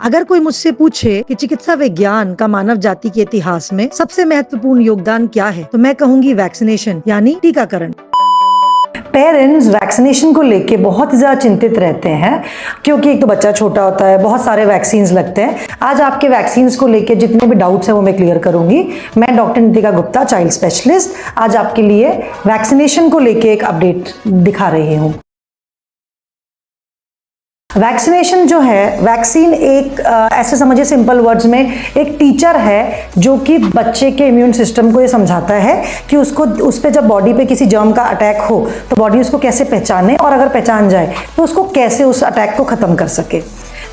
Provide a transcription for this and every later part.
अगर कोई मुझसे पूछे कि चिकित्सा विज्ञान का मानव जाति के इतिहास में सबसे महत्वपूर्ण योगदान क्या है, तो मैं कहूंगी वैक्सीनेशन यानी टीकाकरण। पेरेंट्स वैक्सीनेशन को लेके बहुत ही ज़्यादा चिंतित रहते हैं क्योंकि एक तो बच्चा छोटा होता है, बहुत सारे वैक्सीन्स लगते हैं। आज आपके वैक्सीन्स को लेके जितने भी डाउट्स हैं वो मैं क्लियर करूंगी। मैं doctor Nitika Gupta, child specialist, आज आपके लिए वैक्सीनेशन को लेके एक अपडेट दिखा रही हूँ। वैक्सीनेशन जो है, वैक्सीन एक ऐसे समझिए सिंपल वर्ड्स में एक टीचर है जो कि बच्चे के इम्यून सिस्टम को ये समझाता है कि उसको उस पे जब बॉडी पे किसी जर्म का अटैक हो तो बॉडी उसको कैसे पहचाने और अगर पहचान जाए तो उसको कैसे उस अटैक को ख़त्म कर सके।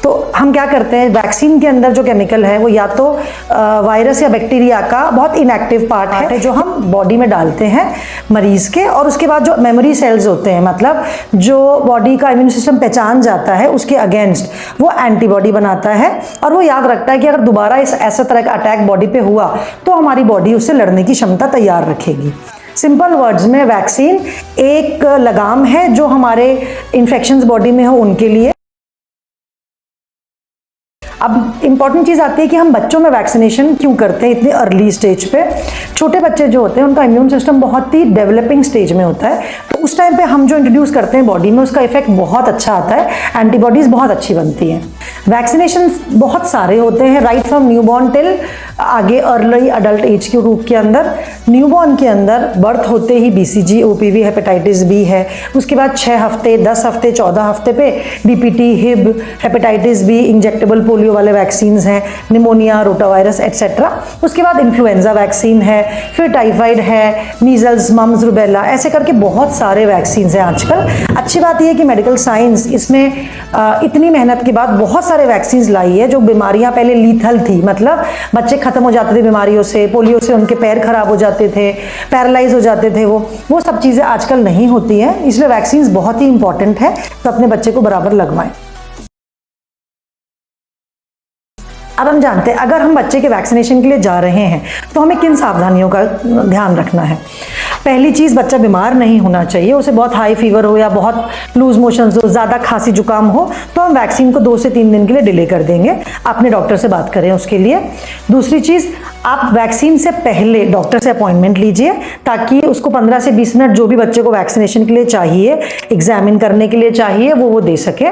तो हम क्या करते हैं, वैक्सीन के अंदर जो केमिकल है वो या तो वायरस या बैक्टीरिया का बहुत इनएक्टिव पार्ट है जो हम बॉडी में डालते हैं मरीज के, और उसके बाद जो मेमोरी सेल्स होते हैं, मतलब जो बॉडी का इम्यून सिस्टम पहचान जाता है उसके अगेंस्ट वो एंटीबॉडी बनाता है और वो याद रखता है कि अगर दोबारा ऐसा तरह का अटैक बॉडी पे हुआ तो हमारी बॉडी उससे लड़ने की क्षमता तैयार रखेगी। सिंपल वर्ड्स में वैक्सीन एक लगाम है जो हमारे इन्फेक्शंस बॉडी में हो उनके लिए। अब इंपॉर्टेंट चीज़ आती है कि हम बच्चों में वैक्सीनेशन क्यों करते हैं इतनी अर्ली स्टेज पे। छोटे बच्चे जो होते हैं उनका इम्यून सिस्टम बहुत ही डेवलपिंग स्टेज में होता है, तो उस टाइम पे हम जो इंट्रोड्यूस करते हैं बॉडी में उसका इफेक्ट बहुत अच्छा आता है, एंटीबॉडीज़ बहुत अच्छी बनती हैं। वैक्सीनेशन बहुत सारे होते हैं, राइट फ्रॉम न्यूबॉर्न टिल आगे अर्ली अडल्ट एज के रूप के अंदर। न्यूबॉर्न के अंदर बर्थ होते ही BCG, OPV, हेपेटाइटिस बी है, उसके बाद 6 हफ्ते, 10 हफ्ते, 14 हफ्ते पे DPT, Hib, hepatitis B, injectable polio वाले वैक्सीन हैं, निमोनिया, रोटावायरस एटसेट्रा। उसके बाद इन्फ्लुएंजा वैक्सीन है, फिर टाइफाइड है, मीजल्स, मम्स, रुबेला, ऐसे करके बहुत सारे वैक्सीन हैं आजकल। अच्छी बात यह है कि मेडिकल साइंस इसमें इतनी मेहनत के बाद बहुत सारे वैक्सीन लाई है। जो बीमारियां पहले लीथल थी, मतलब बच्चे खत्म हो जाते थे बीमारियों से, पोलियो से उनके पैर खराब हो जाते थे, पैरालाइज हो जाते थे, वो सब चीज़ें आजकल नहीं होती हैं, इसलिए वैक्सीन बहुत ही इंपॉर्टेंट है, तो अपने बच्चे को बराबर लगवाएं। अब हम जानते हैं अगर हम बच्चे के वैक्सीनेशन के लिए जा रहे हैं तो हमें किन सावधानियों का ध्यान रखना है। पहली चीज़, बच्चा बीमार नहीं होना चाहिए। उसे बहुत हाई फीवर हो या बहुत लूज मोशंस हो, ज़्यादा खांसी जुकाम हो तो हम वैक्सीन को 2 से 3 दिन के लिए डिले कर देंगे। अपने डॉक्टर से बात करें उसके लिए। दूसरी चीज़, आप वैक्सीन से पहले डॉक्टर से अपॉइंटमेंट लीजिए ताकि उसको 15 से 20 मिनट जो भी बच्चे को वैक्सीनेशन के लिए चाहिए, एग्जामिन करने के लिए चाहिए, वो दे सके।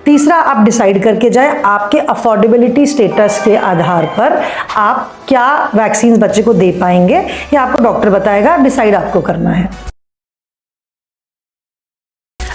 तीसरा, आप डिसाइड करके जाए आपके अफोर्डेबिलिटी स्टेटस के आधार पर आप क्या वैक्सीन बच्चे को दे पाएंगे, ये आपको डॉक्टर बताएगा, डिसाइड आपको करना है।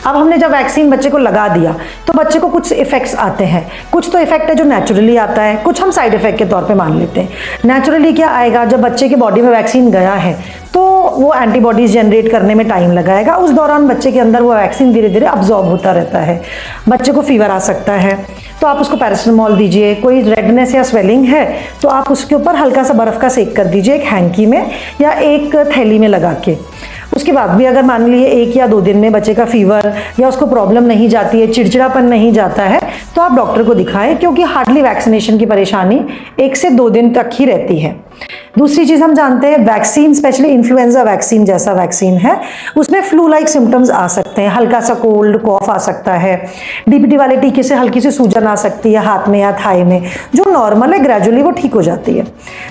अब हमने जब वैक्सीन बच्चे को लगा दिया तो बच्चे को कुछ इफेक्ट्स आते हैं। कुछ तो इफेक्ट है जो नेचुरली आता है, कुछ हम साइड इफेक्ट के तौर पे मान लेते हैं। नेचुरली क्या आएगा, जब बच्चे की बॉडी में वैक्सीन गया है तो वो एंटीबॉडीज जनरेट करने में टाइम लगाएगा। उस दौरान बच्चे के अंदर वो वैक्सीन धीरे धीरे अब्जॉर्ब होता रहता है। बच्चे को फीवर आ सकता है तो आप उसको पैरासिटामोल दीजिए। कोई रेडनेस या स्वेलिंग है तो आप उसके ऊपर हल्का सा बर्फ़ का सेक कर दीजिए, एक हैंकी में या एक थैली में लगा के। उसके बाद भी अगर मान लीजिए 1 या 2 दिन में बच्चे का फीवर या उसको प्रॉब्लम नहीं जाती है, चिड़चिड़ापन नहीं जाता है, तो आप डॉक्टर को दिखाएं, क्योंकि हार्डली वैक्सीनेशन की परेशानी 1 से 2 दिन तक ही रहती है। दूसरी चीज़ हम जानते हैं, वैक्सीन स्पेशली इन्फ्लुएंजा वैक्सीन जैसा वैक्सीन है उसमें फ्लू लाइक सिम्टम्स आ सकते हैं, हल्का सा कोल्ड कॉफ आ सकता है। DPT वाले टीके से हल्की सी सूजन आ सकती है हाथ में या थाई में, जो नॉर्मल है, ग्रेजुअली वो ठीक हो जाती है।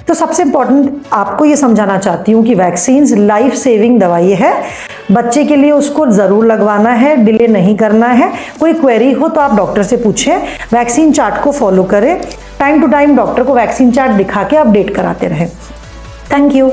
तो सबसे इम्पॉर्टेंट आपको ये समझाना चाहती हूँ कि वैक्सीन लाइफ सेविंग दवाई है, बच्चे के लिए उसको ज़रूर लगवाना है, डिले नहीं करना है। कोई क्वेरी हो तो आप डॉक्टर से पूछें, वैक्सीन चार्ट को फॉलो करें, टाइम टू टाइम डॉक्टर को वैक्सीन चार्ट दिखा के अपडेट कराते रहें। Thank you.